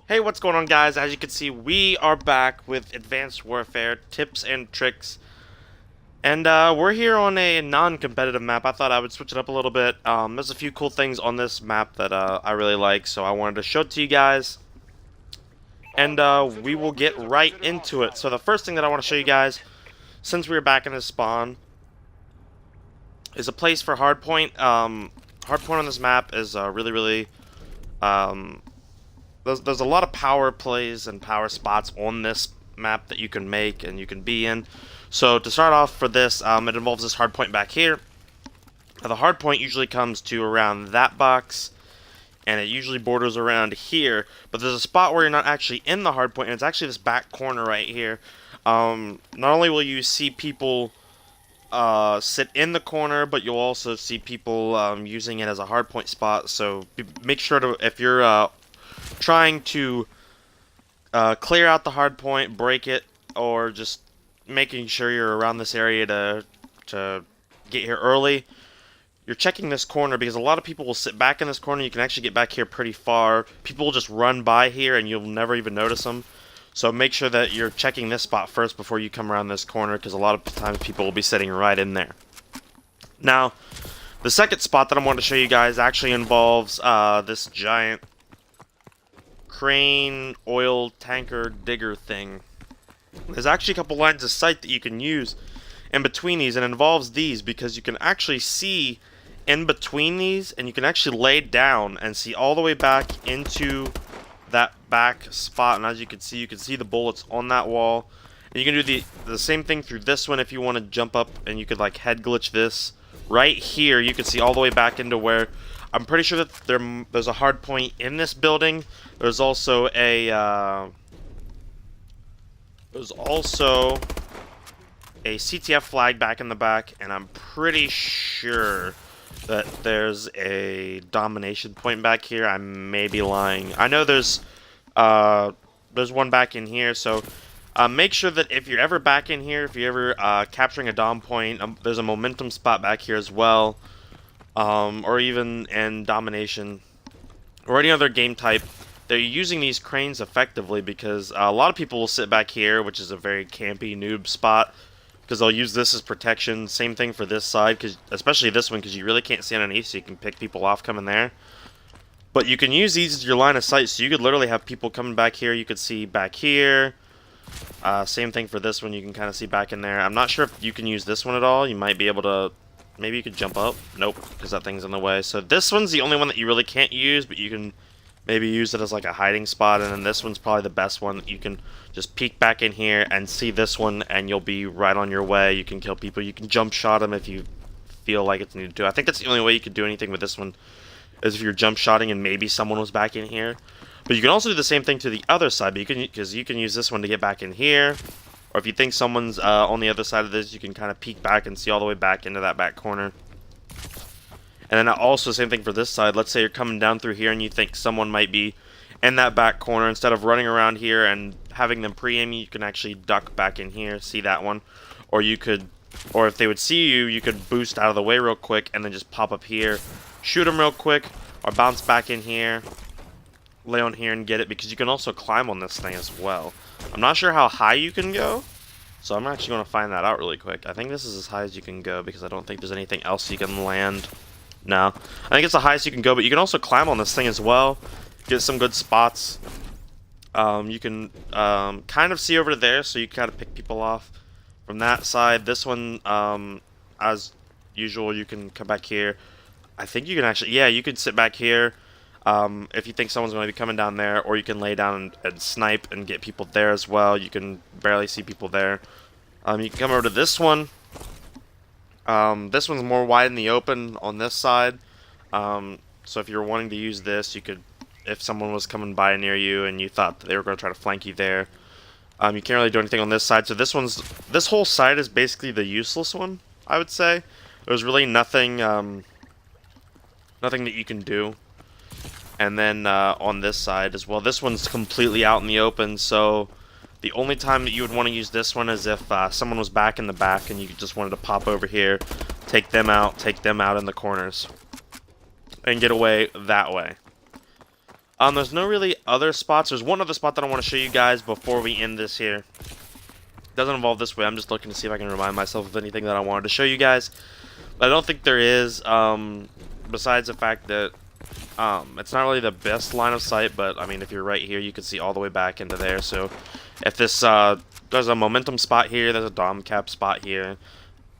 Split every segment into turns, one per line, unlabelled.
Hey, what's going on, guys? As you can see, we are back with Advanced Warfare tips and tricks. And we're here on a non-competitive map. I thought I would switch it up a little bit. There's a few cool things on this map that I really like, so I wanted to show it to you guys. And we will get right into it. So the first thing that I want to show you guys, since we are back in this spawn, is a place for hardpoint. Hardpoint on this map is really there's a lot of power plays and power spots on this map that you can make and you can be in. So to start off for this, it involves this hard point back here. Now, the hard point usually comes to around that box, and it usually borders around here. But there's a spot where you're not actually in the hard point, and it's actually this back corner right here. Not only will you see people sit in the corner, but you'll also see people using it as a hard point spot. So make sure to, if you're trying to clear out the hard point, break it, or just making sure you're around this area to get here early, you're checking this corner, because a lot of people will sit back in this corner. You can actually get back here pretty far. People will just run by here and you'll never even notice them. So make sure that you're checking this spot first before you come around this corner, because a lot of times people will be sitting right in there. Now, the second spot that I want to show you guys actually involves this giant crane oil tanker digger thing. There's actually a couple lines of sight that you can use in between these, and it involves these because you can actually see in between these, and you can actually lay down and see all the way back into that back spot. And as you can see the bullets on that wall. And you can do the same thing through this one if you want to jump up, and you could like head glitch this right here. You can see all the way back into where I'm pretty sure that there's a hard point in this building. There's also a CTF flag back in the back, and I'm pretty sure that there's a domination point back here. I may be lying. I know there's one back in here, so make sure that if you're ever back in here, if you're ever capturing a dom point, there's a momentum spot back here as well, or even in domination or any other game type. They're using these cranes effectively because a lot of people will sit back here, which is a very campy noob spot, because they'll use this as protection. Same thing for this side, especially this one, because you really can't see underneath, so you can pick people off coming there. But you can use these as your line of sight, so you could literally have people coming back here. You could see back here. Same thing for this one, you can kind of see back in there. I'm not sure if you can use this one at all. You might be able to, maybe you could jump up. Nope, because that thing's in the way. So this one's the only one that you really can't use, but you can maybe use it as like a hiding spot. And then this one's probably the best one. You can just peek back in here and see this one, and you'll be right on your way. You can kill people. You can jump shot them if you feel like it's needed to. I think that's the only way you could do anything with this one, is if you're jump shotting and maybe someone was back in here. But you can also do the same thing to the other side, because you can use this one to get back in here. Or if you think someone's on the other side of this, you can kind of peek back and see all the way back into that back corner. And then also same thing for this side. Let's say you're coming down through here and you think someone might be in that back corner. Instead of running around here and having them pre-aim you, you can actually duck back in here, see that one. Or you could, or if they would see you, you could boost out of the way real quick and then just pop up here, shoot them real quick, or bounce back in here, lay on here and get it, because you can also climb on this thing as well. I'm not sure how high you can go, so I'm actually going to find that out really quick. I think this is as high as you can go, because I don't think there's anything else you can land. No, I think it's the highest you can go, but you can also climb on this thing as well, get some good spots. You can kind of see over there, so you kind of pick people off from that side. This one, as usual, you can come back here. I think you can actually, yeah, you could sit back here if you think someone's going to be coming down there, or you can lay down and snipe and get people there as well. You can barely see people there. You can come over to this one. This one's more wide in the open on this side, so if you're wanting to use this, you could, if someone was coming by near you and you thought that they were going to try to flank you there, you can't really do anything on this side. So this whole side is basically the useless one, I would say. There's really nothing that you can do. And then on this side as well, this one's completely out in the open, so the only time that you would want to use this one is if someone was back in the back and you just wanted to pop over here, take them out in the corners, and get away that way. There's no really other spots. There's one other spot that I want to show you guys before we end this here. Doesn't involve this way. I'm just looking to see if I can remind myself of anything that I wanted to show you guys. But I don't think there is, besides the fact that it's not really the best line of sight, but I mean, if you're right here, you can see all the way back into there. So if this, there's a momentum spot here, there's a dom cap spot here,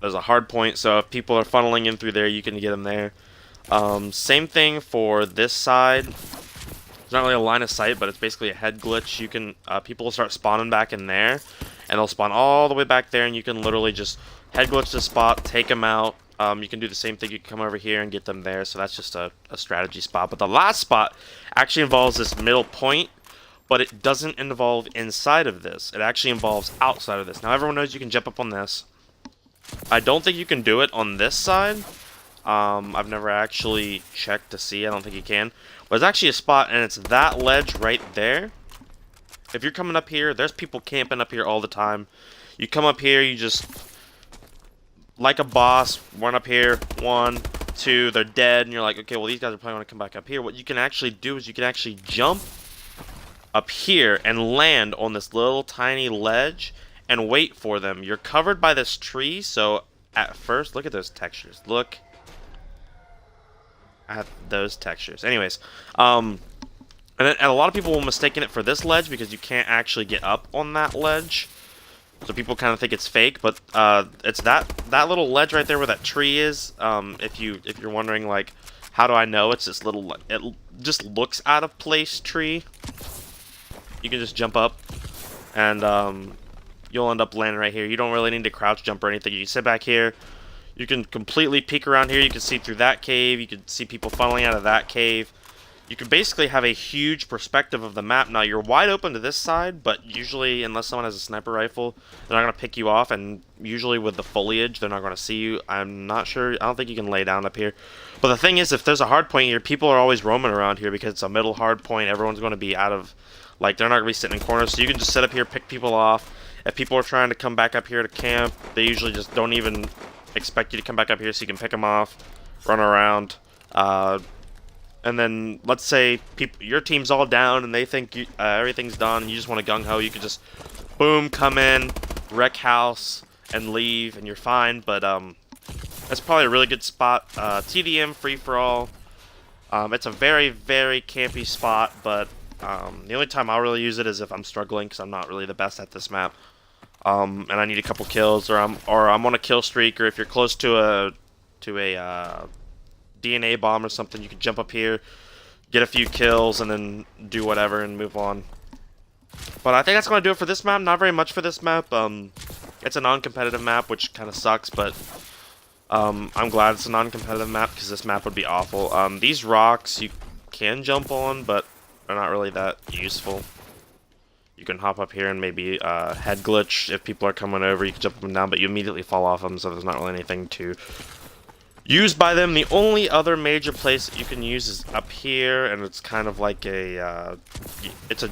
there's a hard point, so if people are funneling in through there, you can get them there. Same thing for this side. It's not really a line of sight, but it's basically a head glitch. You can, people will start spawning back in there, and they'll spawn all the way back there, and you can literally just head glitch the spot, take them out. You can do the same thing. You can come over here and get them there, so that's just a strategy spot. But the last spot actually involves this middle point, but it doesn't involve inside of this. It actually involves outside of this. Now, everyone knows you can jump up on this. I don't think you can do it on this side. I've never actually checked to see. I don't think you can. But there's actually a spot, and it's that ledge right there. If you're coming up here, there's people camping up here all the time. You come up here, you just, like a boss, run up here, 1, 2, they're dead, and you're like, okay, well, these guys are probably going to come back up here. What you can actually do is you can actually jump up here and land on this little tiny ledge and wait for them. You're covered by this tree, so at first, look at those textures. Look at those textures. Anyways, and a lot of people will mistaken it for this ledge because you can't actually get up on that ledge. So people kind of think it's fake, but it's that little ledge right there where that tree is. If you're wondering, like, how do I know it's this little? It just looks out of place tree. You can just jump up, and you'll end up landing right here. You don't really need to crouch jump or anything. You can sit back here. You can completely peek around here. You can see through that cave. You can see people funneling out of that cave. You can basically have a huge perspective of the map. Now, you're wide open to this side, but usually, unless someone has a sniper rifle, they're not going to pick you off, and usually with the foliage, they're not going to see you. I'm not sure. I don't think you can lay down up here. But the thing is, if there's a hard point here, people are always roaming around here because it's a middle hard point. Everyone's going to be out of, like, they're not going to be sitting in corners, so you can just sit up here, pick people off. If people are trying to come back up here to camp, they usually just don't even expect you to come back up here so you can pick them off, run around. And then, let's say your team's all down and they think everything's done and you just want to gung-ho, you could just, boom, come in, wreck house, and leave, and you're fine. But that's probably a really good spot. TDM, free-for-all. It's a very, very campy spot, but the only time I'll really use it is if I'm struggling, because I'm not really the best at this map. And I need a couple kills, or I'm on a kill streak, or if you're close to a DNA bomb or something, you can jump up here, get a few kills, and then do whatever and move on. But I think that's going to do it for this map. Not very much for this map. It's a non-competitive map, which kind of sucks, but I'm glad it's a non-competitive map because this map would be awful. These rocks you can jump on, but they're not really that useful. You can hop up here and maybe head glitch if people are coming over. You can jump up and down, but you immediately fall off them, so there's not really anything to used by them. The only other major place that you can use is up here, and it's kind of like a it's a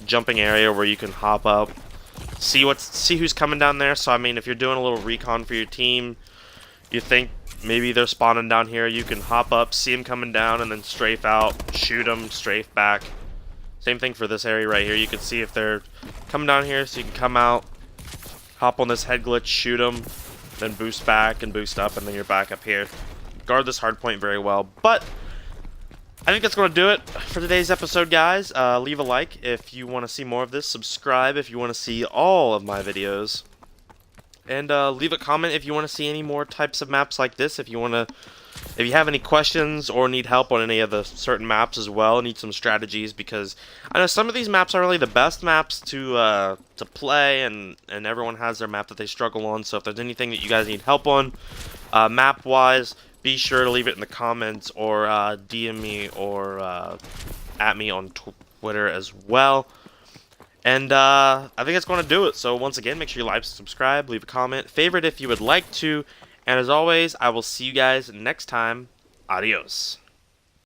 jumping area where you can hop up, see who's coming down there. So I mean, if you're doing a little recon for your team, you think maybe they're spawning down here, you can hop up, see them coming down, and then strafe out, shoot them, strafe back. Same thing for this area right here. You can see if they're coming down here, so you can come out, hop on this head glitch, shoot them, then boost back and boost up, and then you're back up here. Guard this hard point very well. But I think that's going to do it for today's episode, guys. Leave a like if you want to see more of this. Subscribe if you want to see all of my videos. And leave a comment if you want to see any more types of maps like this. If you have any questions or need help on any of the certain maps as well, need some strategies, because I know some of these maps are really the best maps to play, and everyone has their map that they struggle on. So if there's anything that you guys need help on, map-wise, be sure to leave it in the comments, or DM me, or at me on Twitter as well. And I think that's going to do it. So once again, make sure you like, subscribe, leave a comment, favorite if you would like to. And as always, I will see you guys next time. Adios.